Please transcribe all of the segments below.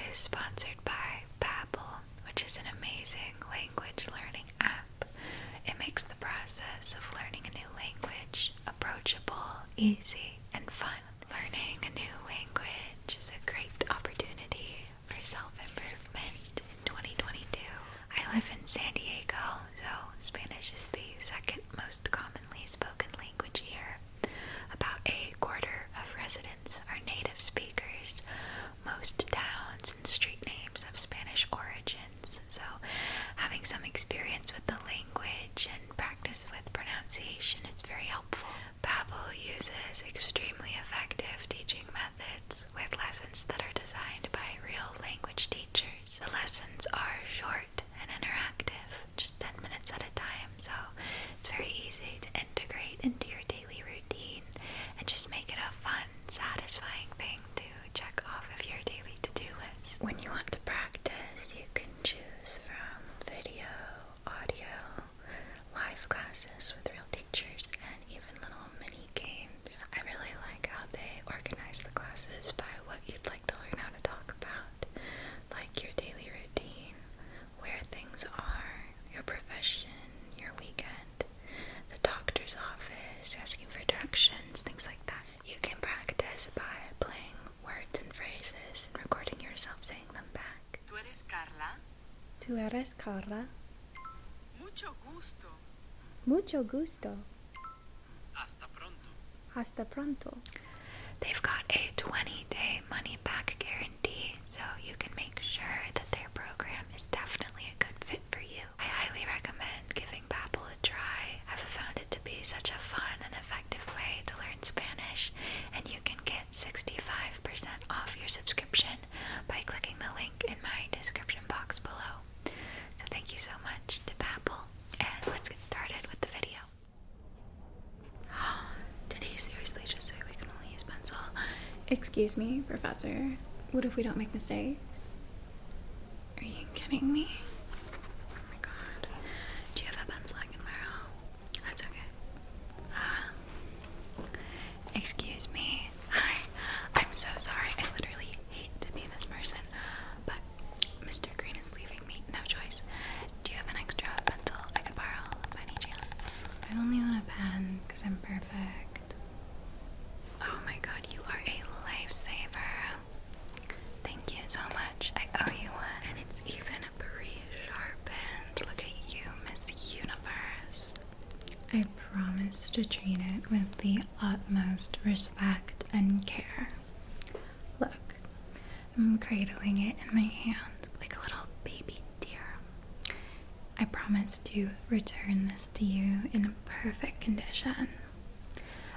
is sponsored by Babbel, which is an amazing language learning app. It makes the process of learning a new language approachable, easy, and fun. Learning a new language is a great opportunity for self-improvement in 2022. I live in San Diego, so Spanish is the second most commonly spoken language here. About a quarter of residents are native speakers. Most towns and street names have Spanish origins, so having some experience with the language and practice with pronunciation is very helpful. Babbel uses extremely effective teaching methods with lessons that are designed by real language teachers. The lessons are short and interactive, just 10 minutes at a time, so it's very easy to integrate into your daily routine and just make it a fun, satisfying thing to check off of your daily to-do list. When you want to practice, you can choose from video, audio, live classes with real teachers, and even little mini games. I really like how they organize the classes by what you'd like to learn how to talk about, like your daily routine, where things are, your profession, your weekend, the doctor's office, asking for directions, things like that. You can practice by playing words and phrases and recording yourself saying them back. ¿Tú eres Carla? ¿Tú eres Carla? Mucho gusto. Mucho gusto. Hasta pronto. Hasta pronto. They've got a 20-day money-back guarantee, so you can make sure that their program is definitely a good fit for you. I highly recommend giving Babbel a try. I've found it to be such a fun and effective way to learn Spanish, and you can get 65% off your subscription by clicking the link in my description box below. So thank you so much to Babbel, and let's get started with the video. Did he seriously just say we can only use pencil? Excuse me, Professor. What if we don't make mistakes? Are you kidding me? Oh my god. Do you have a pencil I can borrow? That's okay. Excuse me. Hi. I'm so sorry. I literally hate to be this person, but Mr. Green is leaving me no choice. Do you have an extra pencil I could borrow by any chance? I only want a pen because I'm perfect. Oh my god, you are a lifesaver. Thank you so much. I owe you one. And it's even pre-sharpened. Look at you, Miss Universe. I promise to treat it with the utmost respect and care. Look, I'm cradling it in my hand like a little baby deer. I promise to return this to you in perfect condition.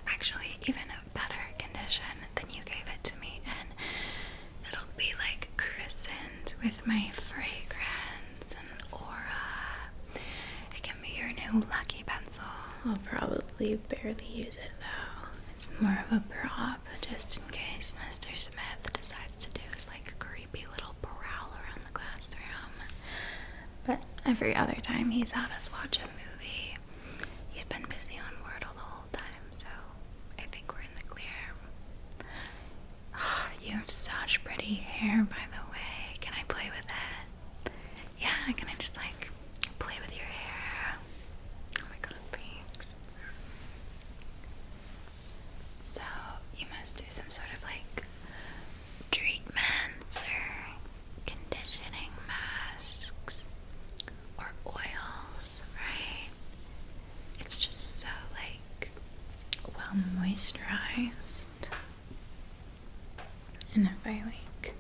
Actually, even a better condition than you gave it to me, and it'll be like christened with my fragrance and aura. It can be your new lucky pencil. I'll probably barely use it though. It's more of a prop, Just in case Mr. Smith decides to do his like creepy little prowl around the classroom. but every other time he's He's had us watch a movie. He's been busy on Wordle the whole time, so I think we're in the clear. You have such pretty hair, by the way. Can I play with it? Yeah, can I just like play with your hair? Oh my god, thanks. So, you must do some sort of like treatments or conditioning masks or oils, right? It's just so like well moisturized. And if I like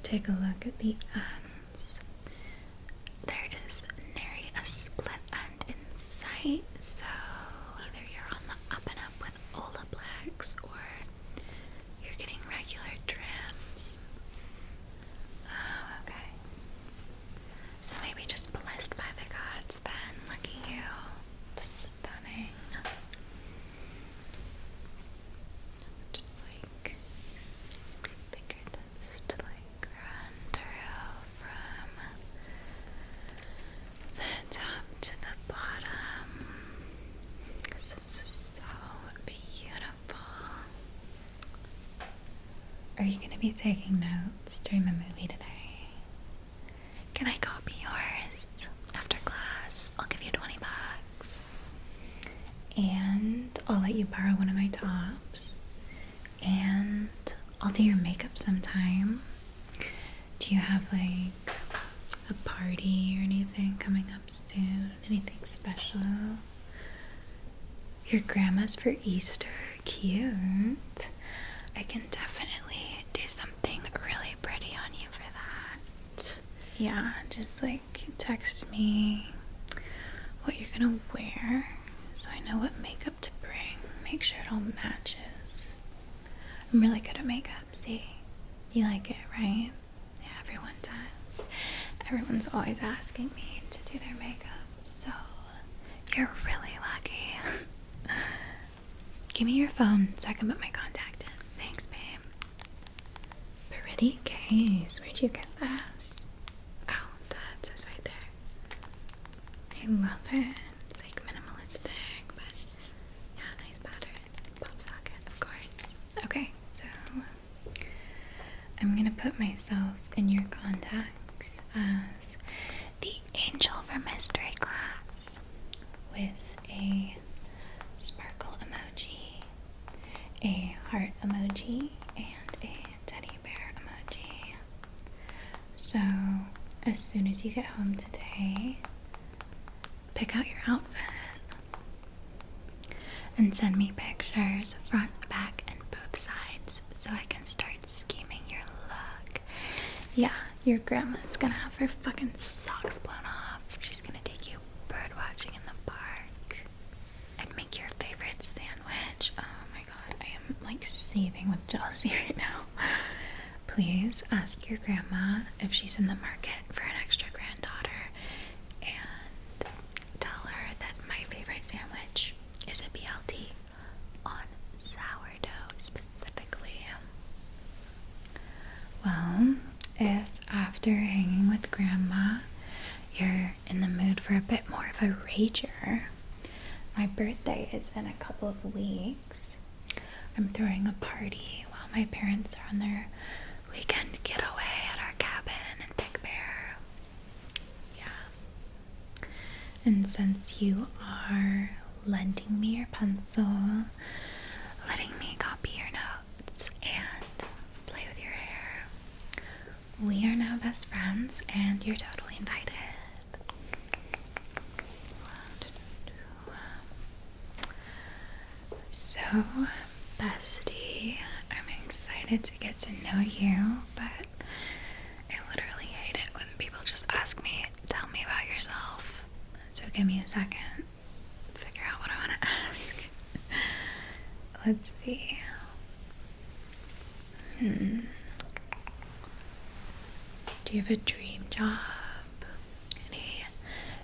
take a look at the ends, There is nary a split end in sight, so either you're on the up and up with Olaplex or you're getting regular trims. Oh, okay. So maybe just blessed by the gods then. Look at you. Stunning. Just like fingertips to like run through from the top to the bottom. you going to be taking notes during the movie today? Can I copy yours after class? I'll give you $20. And I'll let you borrow one of my tops. And I'll do your makeup sometime. Do you have like a party or anything coming up soon? Anything special? Your grandma's for Easter. Cute. I can definitely do something really pretty on you for that. Yeah, just like text me what you're gonna wear so I know what makeup to bring. Make sure it all matches. I'm really good at makeup, see? You like it, right? Yeah, everyone does. Everyone's always asking me to do their makeup, so You're really lucky. give me your phone so I can put my contact in. Thanks, babe. Pretty case. Where'd you get this? Oh, that says right there. I love it. It's like minimalistic, but yeah, nice pattern. Pop socket, of course. Okay, so I'm gonna put myself in your contacts as The angel for mystery class. with a sparkle emoji, a heart emoji, and a teddy bear emoji. So as soon as you get home today, pick out your outfit and send me pictures front, back, and both sides so I can start scheming your look. Yeah, your grandma's gonna have her fucking socks blown off. She's gonna take you bird watching in the park and make your favorite sandwich. Oh my god, I am like seething with jealousy right now. Please ask your grandma if she's in the market for an extra granddaughter and tell her that my favorite sandwich is a BLT on sourdough specifically. Well, if after hanging with grandma you're in the mood for a bit more of a rager, my birthday is in a couple of weeks. I'm throwing a party while my parents are on their weekend getaway at our cabin in Big Bear. Yeah. And since you are lending me your pencil, letting me copy your notes, and play with your hair, we are now best friends and you're totally invited. So, bestie, I'm excited to get to know you, but I literally hate it when people just ask me, tell me about yourself. So give me a second, figure out what I want to ask. Let's see. Do you have a dream job? Any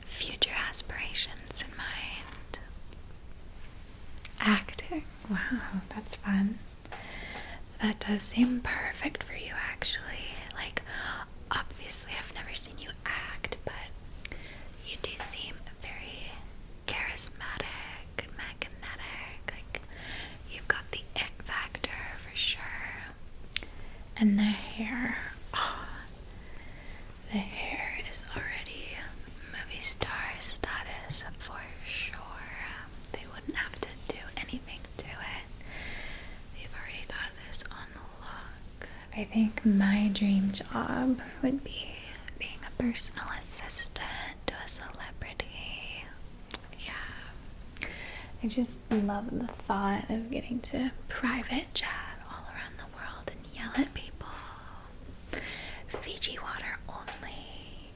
future aspirations in mind? Acting. Wow, that's fun. That does seem perfect for you, actually. Like, obviously, I've never seen you act, but you do seem very charismatic, magnetic. Like, you've got the it factor for sure. And the hair. Oh, the hair is already movie star status for sure. They wouldn't have to do anything to it. They've already got this on lock. I think my dream job would be being a personal assistant to a celebrity. Yeah. I just love the thought of getting to private chat all around the world and yell at people. Fiji water only.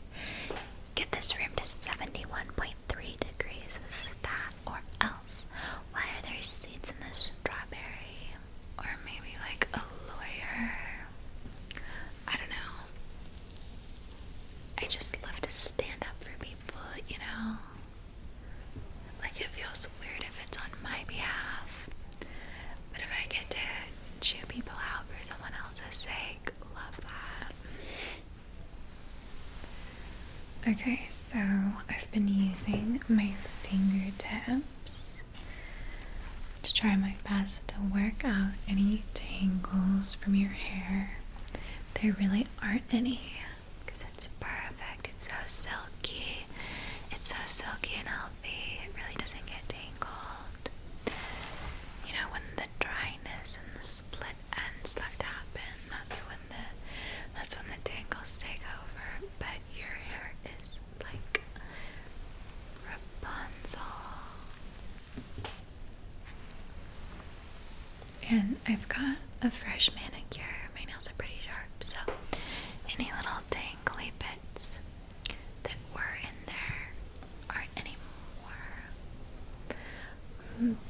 Get this room to 71.3 degrees. Is that or else? Why are there seeds in the strawberry? Or maybe like a lawyer. I don't know. I just love to stand up for people, you know? Like it feels weird if it's on my behalf. But if I get to chew people out for someone else's sake, love that. Okay, so I've been using my fingertips to try my best to work out any tangles from your hair. There really aren't any, because it's perfect. It's so silky. It's so silky and healthy. It really doesn't get tangled. You know, when the dryness and the split ends start to happen, that's when the tangles take over. But your hair is like Rapunzel. and I've got a fresh manicure. My nails are pretty sharp, so Any little tangly bits that were in there aren't anymore.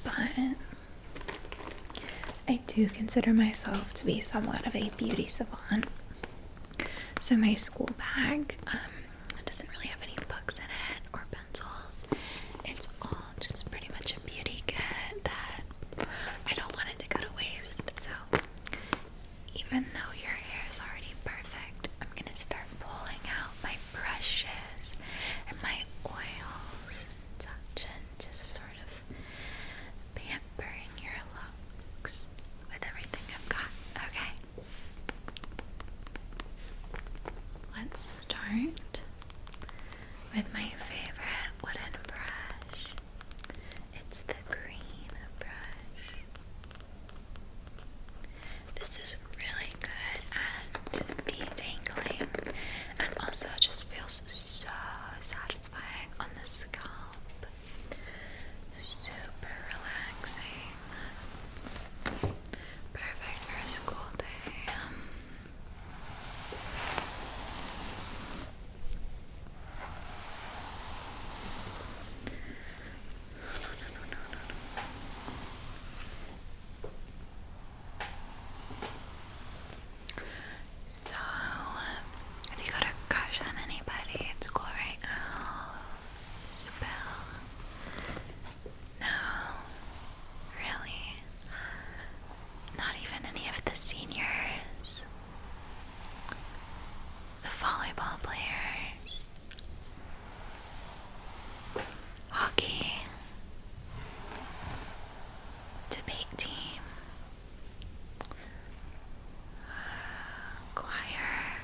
but I do consider myself to be somewhat of a beauty savant. So my school bag doesn't really have any books in it or pencils. It's all just pretty much a beauty kit that I don't want it to go to waste. So even though your hair is already perfect, I'm gonna start pulling out my brushes and my oils and such, and just sort of pampering your looks with everything I've got. Okay. Let's start with my favorite wooden brush. It's the green brush. This is really good at detangling and also just feels so satisfying on the scalp. Super relaxing. Perfect for a school day. So, have you got a crush on anybody at school right now? Spill. No, really? Not even any of the seniors? The volleyball players? Hockey? Debate team? Choir?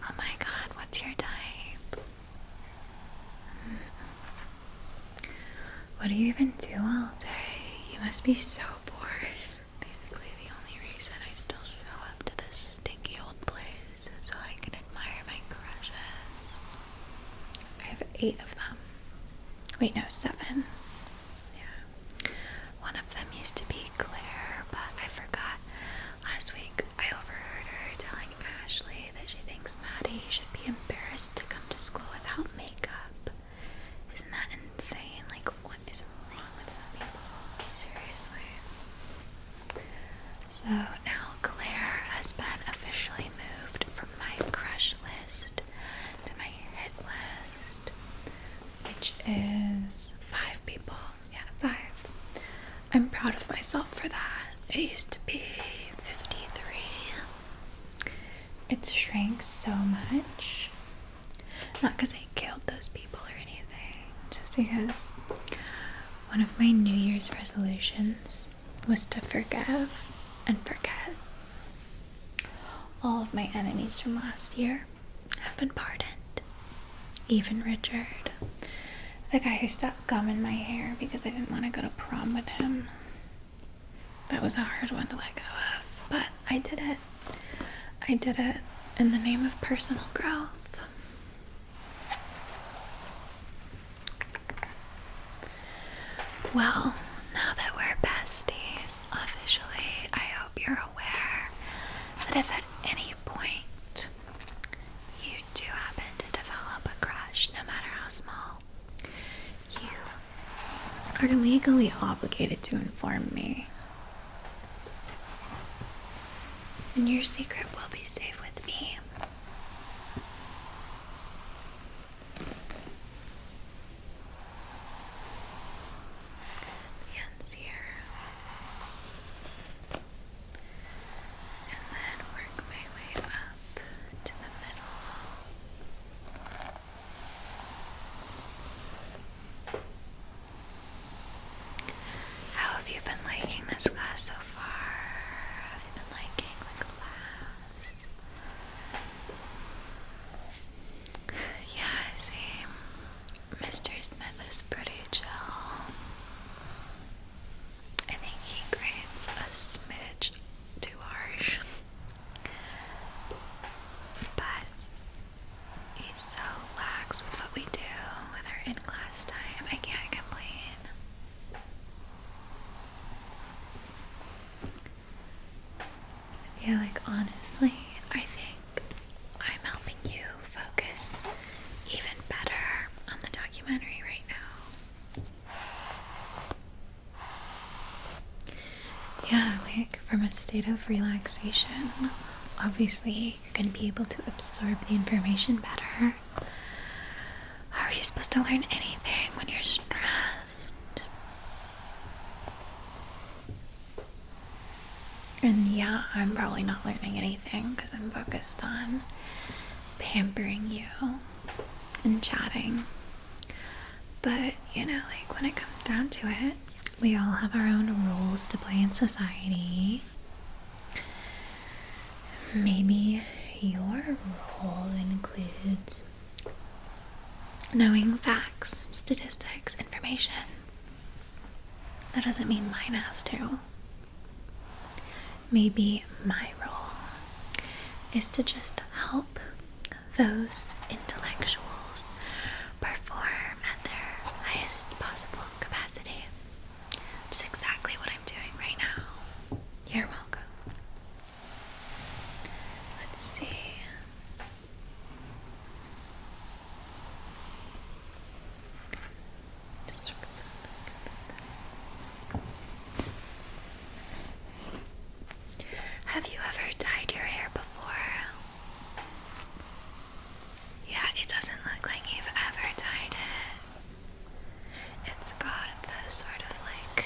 Oh my god, what's your type? What do you even do all day? You must be so bored. Basically, the only reason I still show up to this stinky old place is so I can admire my crushes. I have 8 of them. Wait, no, 7. Yeah. One of them used to be Claire, but I forgot. Last week, I overheard her telling Ashley that she thinks Maddie should be embarrassed to come to school without makeup. Isn't that insane? Like, what is wrong with some people? Seriously. So now Claire has been officially moved from my crush list to my hit list, which is 5 people. Yeah, 5. I'm proud of myself for that. It used to be 53. It's shrank so much. Not because I killed those people or anything, just because one of my New Year's resolutions was to forgive and forget. All of my enemies from last year have been pardoned. Even Richard, the guy who stopped gum in my hair because I didn't want to go to prom with him. That was a hard one to let go of, but I did it. I did it in the name of personal growth. Well, now that we're besties, officially, I hope you're aware that if at any point you do happen to develop a crush, no matter how small, you are legally obligated to inform me. And your secret will be safe with me. The ends here. And then work my way up to the middle. How have you been state of relaxation, obviously you're going to be able to absorb the information better. How are you supposed to learn anything when you're stressed? And yeah, I'm probably not learning anything because I'm focused on pampering you and chatting. But, you know, like when it comes down to it, we all have our own roles to play in society. Maybe your role includes knowing facts, statistics, information. That doesn't mean mine has to. Maybe my role is to just help those intellectuals perform at their highest possible capacity. Which is exactly what I'm doing right now. You're welcome. Let's see. Just look at something. Have you ever dyed your hair before? Yeah, it doesn't look like you've ever dyed it. It's got the sort of like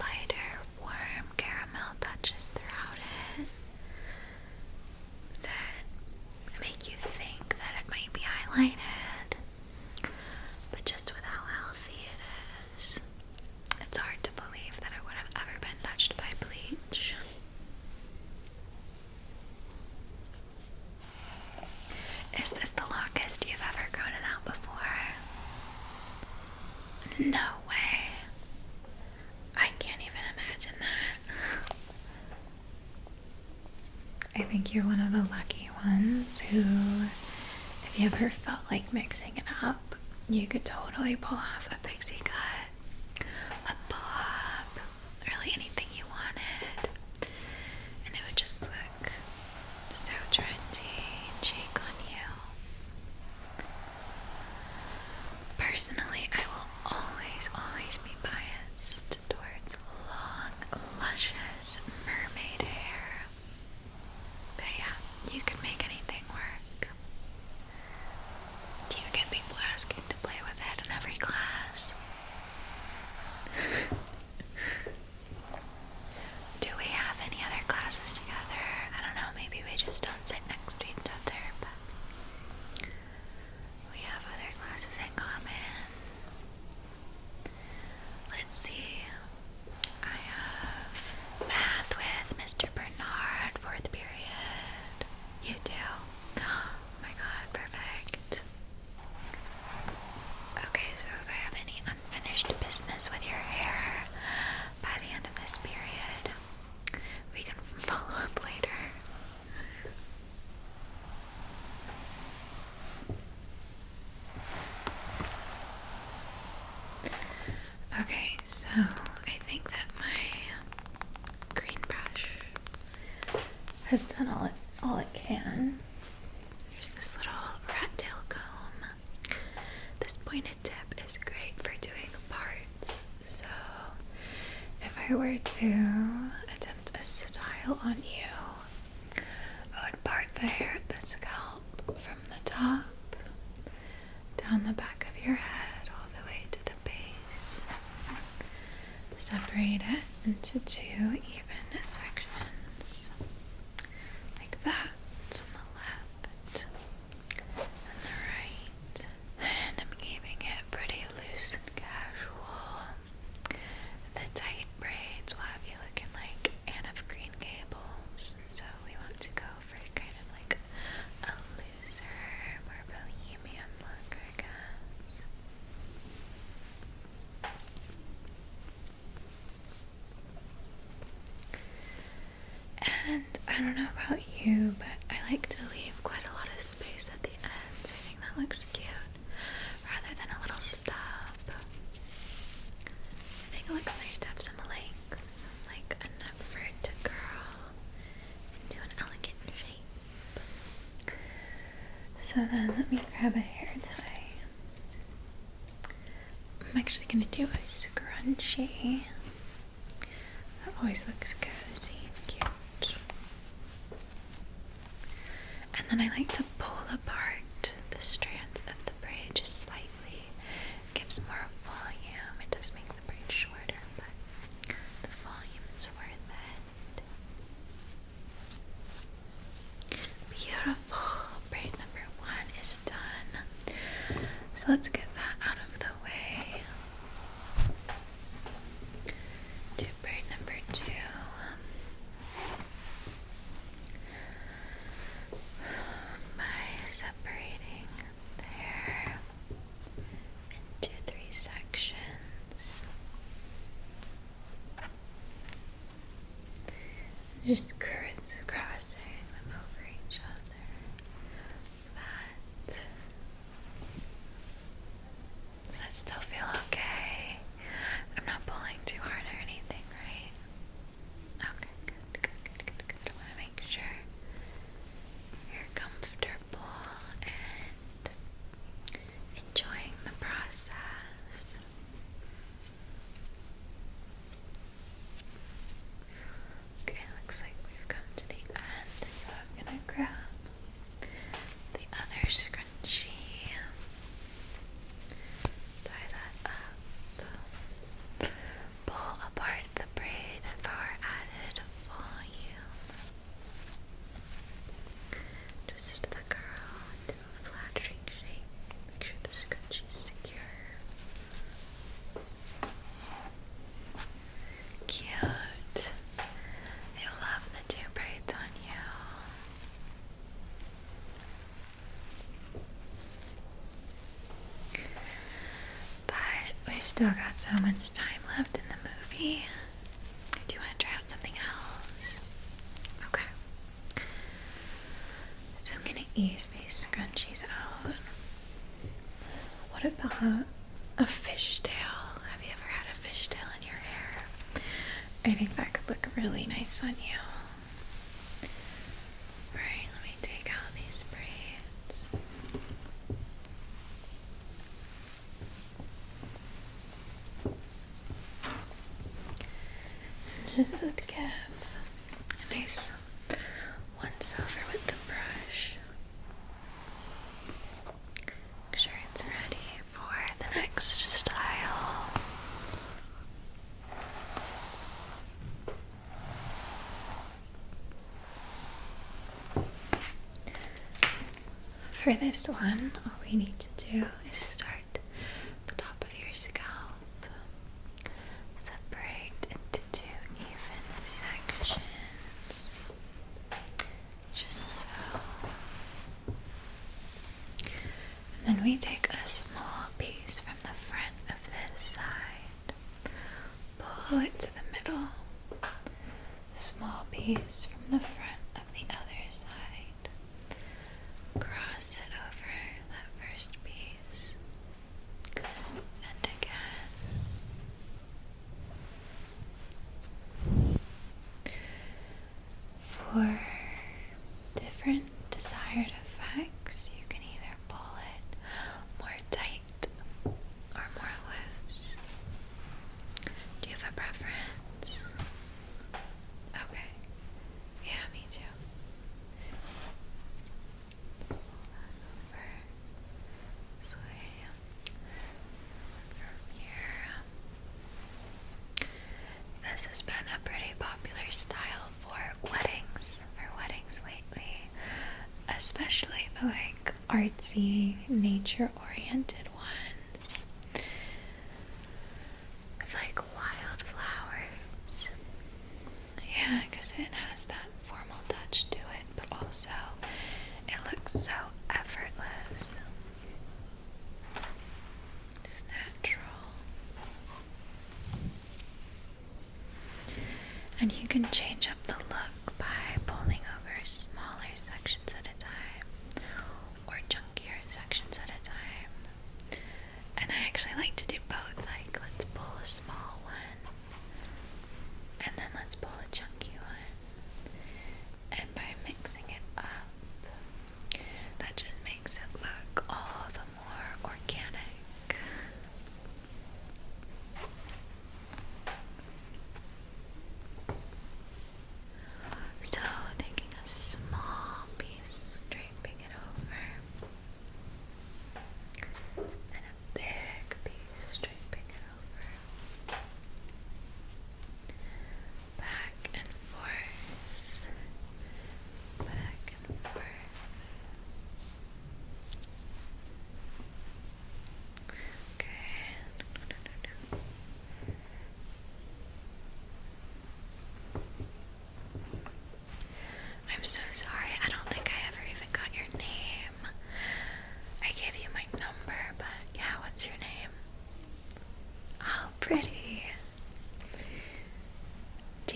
lighter, warm caramel touches throughout it that make you think that it might be highlighted, but just with how healthy it is, it's hard to believe that it would have ever been touched by bleach. Is this the longest you've ever grown it out before? No way. I can't even imagine that. I think you're one of the lucky ones who, if you ever felt like mixing it up, you could totally pull off a pixie cut, a bob, really anything you wanted, and it would just look so trendy and chic on you. Personally, I will always be biased towards long, luscious mermaid hair. But yeah, you can make anything work. Do you get people asking to play with it in every class? Do we have any other classes together? I don't know, maybe we just don't sit next to each other, but we have other classes in common. Let's see. I have math with Mr. Bernard, 4th period. You do? Oh my god, perfect. Okay, so if I have any unfinished business with your hair by the end of this period, we can follow up later. Okay, so I think that my green brush has done all it can. Here's this little rat tail comb. This pointed tip is great for doing parts. So if I were to attempt a style on you, I would part the hair at the scalp from the top down the back of your head all the way to the base. Separate it into 2 even sections, like that on the left and the right. And I'm keeping it pretty loose and casual. The tight braids will have you looking like Anne of Green Gables, so we want to go for kind of like a looser, more bohemian look, I guess. And I don't know about you, but I like to leave quite a lot of space at the ends. I think that looks cute, rather than a little stub. I think it looks nice to have some length, like enough for it to curl into an elegant shape. So then let me grab a hair tie. I'm actually going to do a scrunchie. That always looks cozy and cute. And then I like to pull apart the strands of the braid just slightly. It gives more volume. It does make the braid shorter, but the volume is worth it. Beautiful. Braid number 1 is done. So let's get that out of the way. Do braid number 2. By separating the hair into 3 sections. Just crisscrossing them over each other. That. Does that still feel okay? I'm not pulling too hard or anything, right? Okay, good. I want to make sure you're comfortable and enjoying the process. Okay, looks like we've come to the end, so I'm gonna grab the other scrunchie, tie that up, pull apart the braid for added volume. Twist the curl into a flattering shape. Make sure the scrunchie is secure. Cute. I love the 2 braids on you. But we've still got so much time left in the movie. Do you want to try out something else? Okay. So I'm going to ease these scrunchies out. What about a fishtail? Have you ever had a fishtail in your hair? I think that could look really nice on you. Alright, let me take out these braids. Just give a nice once over with the brush. Make sure it's ready for the next style. For this one, all we need to do is start the top of your scalp. Separate into 2 even sections. Just so. And then we take a small piece from the front of this side, pull it to the middle, small piece from the front of the other side, cross it over that first piece, and again. For different desired effects, you can either pull it more tight or more loose. Do you have a preference? Okay. Yeah, me too. Let's pull that over this way. From here. This has been a pretty popular style for weddings lately, especially the artsy, nature-oriented ones with wildflowers. Yeah, because it has that formal touch to it, but also it looks so effortless. It's natural. And you can change up the look by pulling over smaller sections at a time or chunkier sections at a time.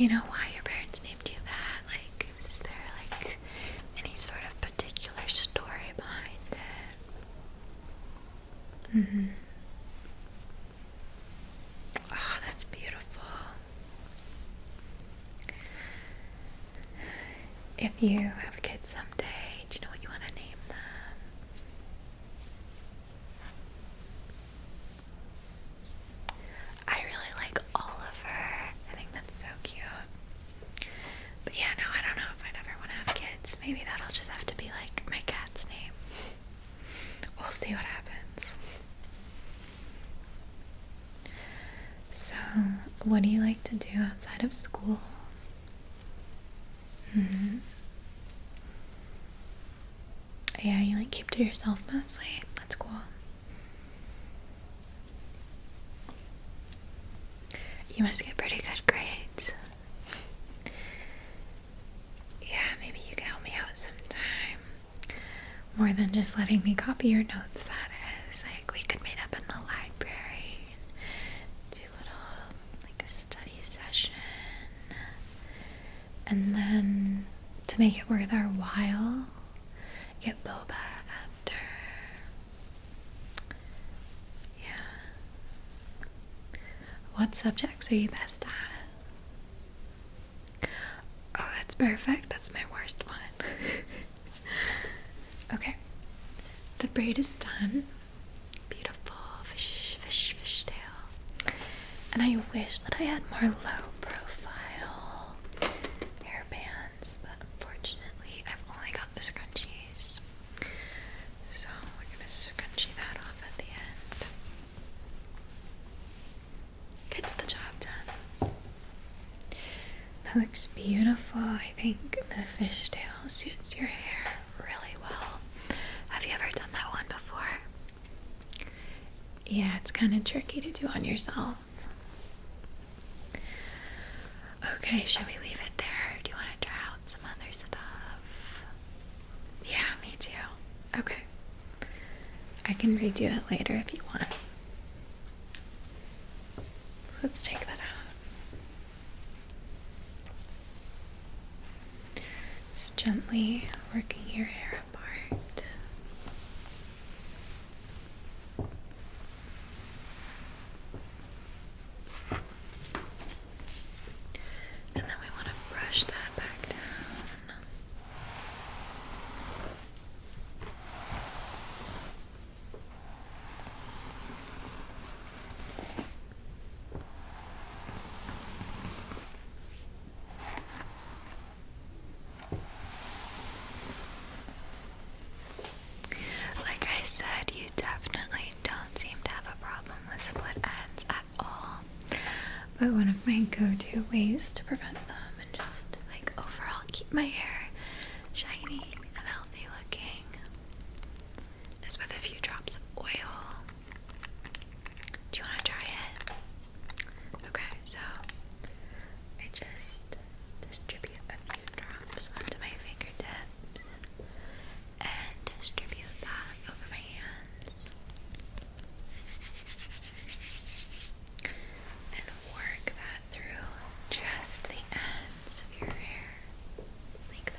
Do you know why your parents named you that? Like, is there like any sort of particular story behind it? Mm-hmm. Oh, that's beautiful. If you have kids someday, do you know what you want to name them? I really like Oliver. I think that's so cute. But yeah, no, I don't know if I'd ever want to have kids. Maybe that'll just have to be like my cat's name. We'll see what happens. So, what do you like to do outside of school? Mm-hmm. Yeah, you like keep to yourself mostly. That's cool. You must get pretty good grades. Yeah, maybe you can help me out sometime. More than just letting me copy your notes, that is. Like, we could meet up in the library and do a little, like, a study session. And then, to make it worth our while, get boba after. Yeah. What subjects are you best at? Oh, that's perfect. That's my worst one. Okay. The braid is done. Beautiful fish tail. And I wish that I had more low profile hairbands, but unfortunately I've only got the scrunchies. So we're gonna scrunchie that off at the end. Gets the job done. That looks beautiful. I think the fishtail suits your hair really well. Have you ever done that one before? Yeah, it's kind of tricky to do on yourself. Okay, should we leave it there? Do you want to try out some other stuff? Yeah, me too. Okay. I can redo it later if you want. Let's take that out. Just gently working your hair apart. And then we want to brush that back down. Like I said, you definitely don't seem to have a problem with split ends at all. But one of my go-to ways to prevent them and just like overall keep my hair shiny and healthy looking is with a few drops of oil. Do you want to try it? Okay, so I just distribute a few drops onto my fingertips and distribute that over my hands and work that through just the ends of your hair, like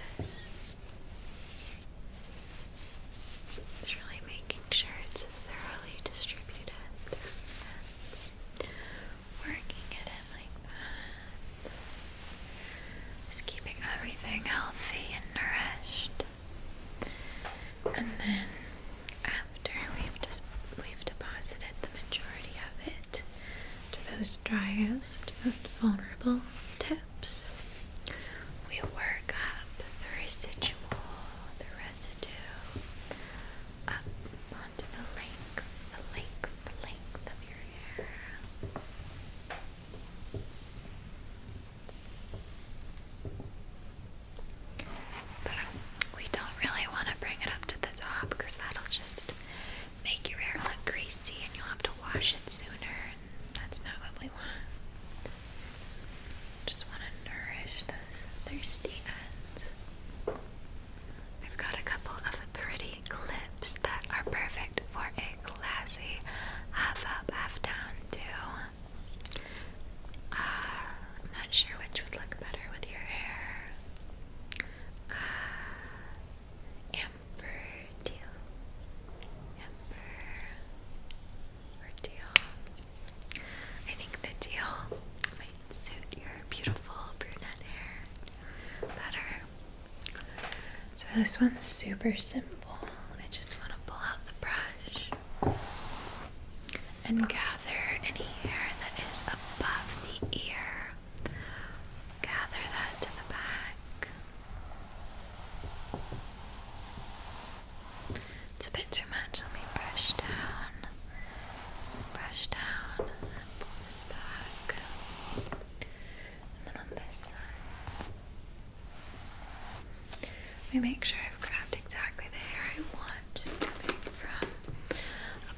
this one's super simple. I just want to pull out the brush and gather any hair that is above the ear. Gather that to the back. It's a bit too much. Let me brush down, and then pull this back. And then on this side. Let me make sure I've grabbed exactly the hair I want, just coming from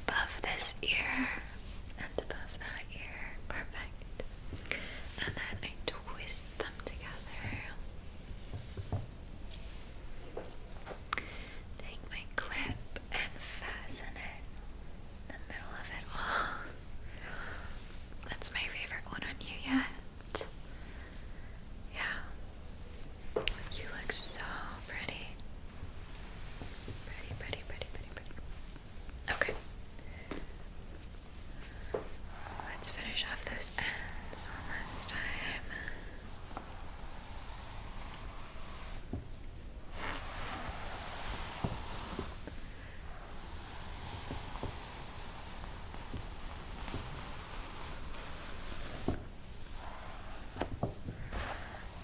above this ear and above that ear. Perfect. And then I twist them together. Take my clip and fasten it in the middle of it all. That's my favorite one on you yet. Yeah. You look so pretty. Pretty. Okay. Let's finish off those ends one last time.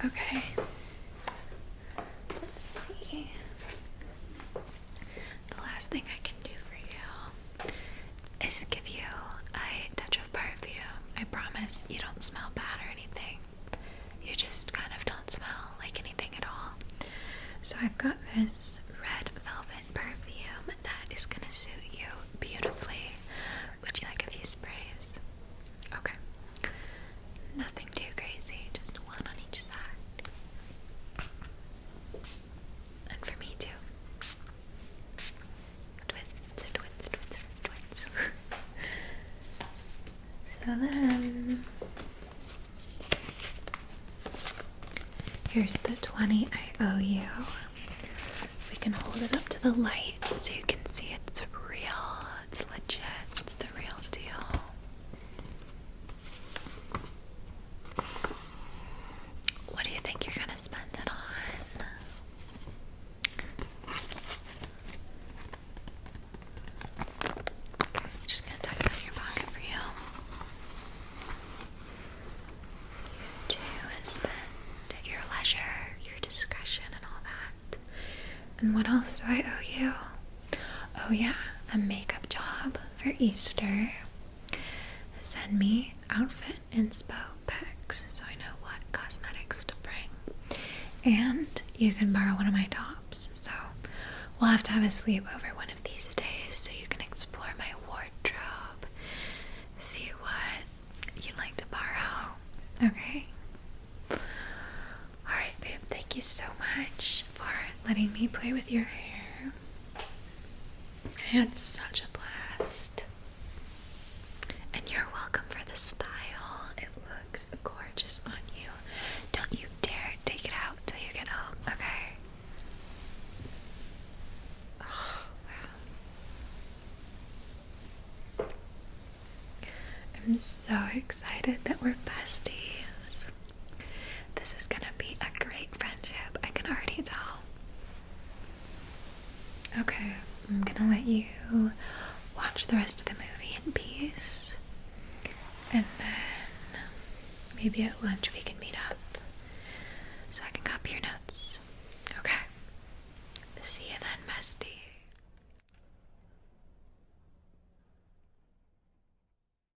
Okay. Let's see. The last thing I can do for you is give you a touch of perfume. I promise you don't smell bad or anything. You just kind of don't smell like anything at all. So I've got this red velvet perfume that is gonna suit you beautifully. Would you like a few sprays? Okay. Nothing too crazy, just one on each side. And for me too. Twins. So then, here's the 20 I owe you. We can hold it up to the light so you can see it's real, it's legit, it's the real deal. What do you think you're gonna spend it on? Okay, I'm just gonna tuck it in your pocket for you. You to spend at your leisure, your discretion, and all that. And what else do I owe you? Oh yeah, a makeup job for Easter. Send me outfit inspo pics so I know what cosmetics to bring. And you can borrow one of my tops. So we'll have to have a sleepover one of these days so you can explore my wardrobe. See what you'd like to borrow. Okay? Alright, babe, thank you so much for letting me play with your hair. I had such a blast. And you're welcome for the style. It looks gorgeous on you. Don't you dare take it out till you get home, okay? Oh, wow. I'm so excited that we're besties. This is gonna be a great friendship. I can already tell. Okay, I'm gonna let you watch the rest of the movie in peace. And then maybe at lunch we can